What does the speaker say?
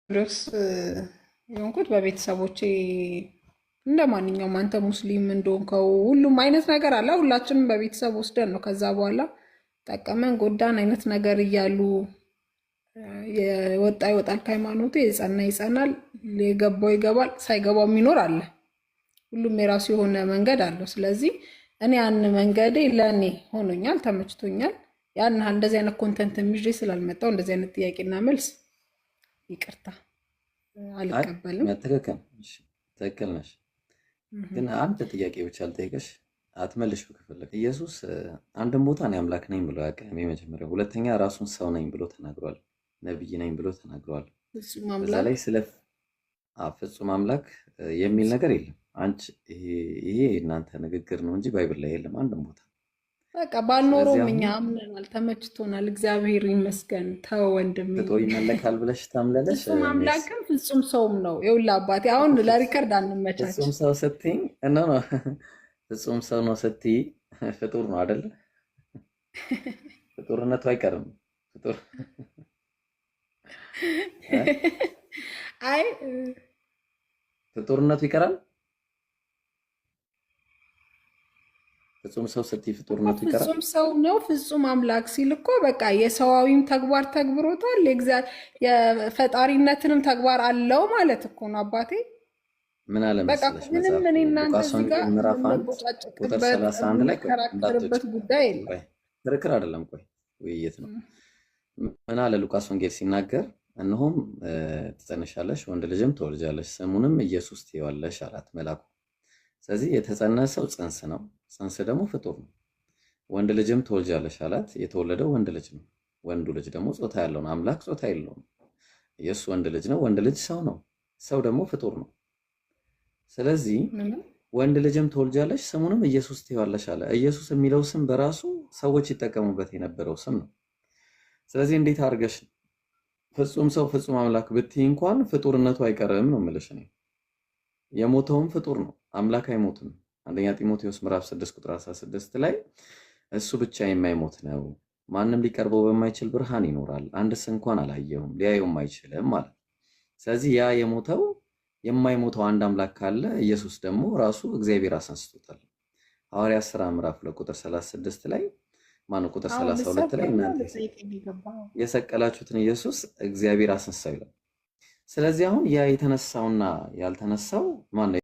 ድረስ የሆንኩት በቤተሰቦቼ እንደማንኛውም አንተ ሙስሊም እንደሆንከው ሁሉም አይነት ነገር አለ። ሁላችንም በቤተሰብ ወስደን ነው ከዛ በኋላ ጠቀመን ጎዳን አይነት ነገር እያሉ የወጣ ይወጣል ከሃይማኖቱ፣ የጸና ይጸናል፣ የገባው ይገባል፣ ሳይገባው የሚኖር አለ። ሁሉም የራሱ የሆነ መንገድ አለው። ስለዚህ እኔ ያን መንገዴ ለእኔ ሆኖኛል፣ ተመችቶኛል። ያን እንደዚህ አይነት ኮንተንት ይዤ ስላልመጣው እንደዚህ አይነት ጥያቄና መልስ ይቅርታ አልቀበልም። ትክክል ነሽ። ግን አንድ ጥያቄ ብቻ ልጠይቅሽ፣ አትመልሹ ከፈለግ። ኢየሱስ አንድም ቦታ እኔ አምላክ ነኝ ብሎ ያውቃል። የመጀመሪያው። ሁለተኛ ራሱን ሰው ነኝ ብሎ ተናግሯል። ነብይ ነኝ ብሎ ተናግሯል። በዛ ላይ ስለ ፍጹም አምላክ የሚል ነገር የለም። አንቺ ይሄ እናንተ ንግግር ነው እንጂ ባይብል ላይ የለም አንድም ቦታ። በቃ ባልኖረውም እኛ አምነናል፣ ተመችቶናል፣ እግዚአብሔር ይመስገን። ተው ወንድሜ፣ ፍጡር ይመለካል ብለሽ ታምለለሽ። ፍጹም አምላክም ፍጹም ሰውም ነው። ይኸውልህ አባቴ፣ አሁን ለሪከርድ አንመቻች። ፍጹም ሰው ስትይኝ ነው ፍጹም ሰው ነው ስትይ ፍጡር ነው አይደለ? ፍጡርነቱ አይቀርም። ፍጡር አይ ፍጡርነቱ ይቀራል። ፍጹም ሰው ስትይ ፍጡርነቱ ይቀራል። ፍጹም ሰው ነው። ፍጹም አምላክ ሲል እኮ በቃ የሰዋዊም ተግባር ተግብሮታል፣ የፈጣሪነትንም ተግባር አለው ማለት እኮ ነው አባቴ። ምን አለ መሰለሽ መጽሐፍ ሉቃስ ወንጌል ምዕራፍ 1 ቁጥር 31 ላይ ከራከርበት ጉዳይ የለም። ክርክር አይደለም፣ ቆይ ውይይት ነው። ምን አለ ሉቃስ ወንጌል ሲናገር፣ እነሆም ትጸንሻለሽ፣ ወንድ ልጅም ትወልጃለሽ፣ ስሙንም ኢየሱስ ትይዋለሽ አላት መልአኩ። ስለዚህ የተጸነሰው ጽንስ ነው። ጽንስ ደግሞ ፍጡር ነው። ወንድ ልጅም ትወልጃለሽ አላት። የተወለደው ወንድ ልጅ ነው። ወንዱ ልጅ ደግሞ ጾታ ያለው ነው። አምላክ ጾታ የለውም። ኢየሱስ ወንድ ልጅ ነው። ወንድ ልጅ ሰው ነው። ሰው ደግሞ ፍጡር ነው። ስለዚህ ወንድ ልጅም ትወልጃለሽ ስሙንም ኢየሱስ ትይዋለሽ አለ። ኢየሱስ የሚለው ስም በራሱ ሰዎች ይጠቀሙበት የነበረው ስም ነው። ስለዚህ እንዴት አድርገሽ ፍጹም ሰው ፍጹም አምላክ ብትይ እንኳን ፍጡርነቱ አይቀርም ነው የምልሽ እኔ። የሞተውም ፍጡር ነው። አምላክ አይሞትም። አንደኛ ጢሞቴዎስ ምዕራፍ 6 ቁጥር 16 ላይ እሱ ብቻ የማይሞት ነው፣ ማንም ሊቀርበው በማይችል ብርሃን ይኖራል፣ አንድስ እንኳን አላየውም፣ ሊያየውም አይችልም ማለት። ስለዚህ ያ የሞተው የማይሞተው አንድ አምላክ ካለ ኢየሱስ ደግሞ ራሱ እግዚአብሔር አስነስቶታል። ሐዋርያት ሥራ ምዕራፍ 2 ቁጥር 36 ላይ ማነው ቁጥር 32 ላይ እናንተ የሰቀላችሁትን ኢየሱስ እግዚአብሔር አስነሳው ይላል። ስለዚህ አሁን ያ የተነሳውና ያልተነሳው ማነው?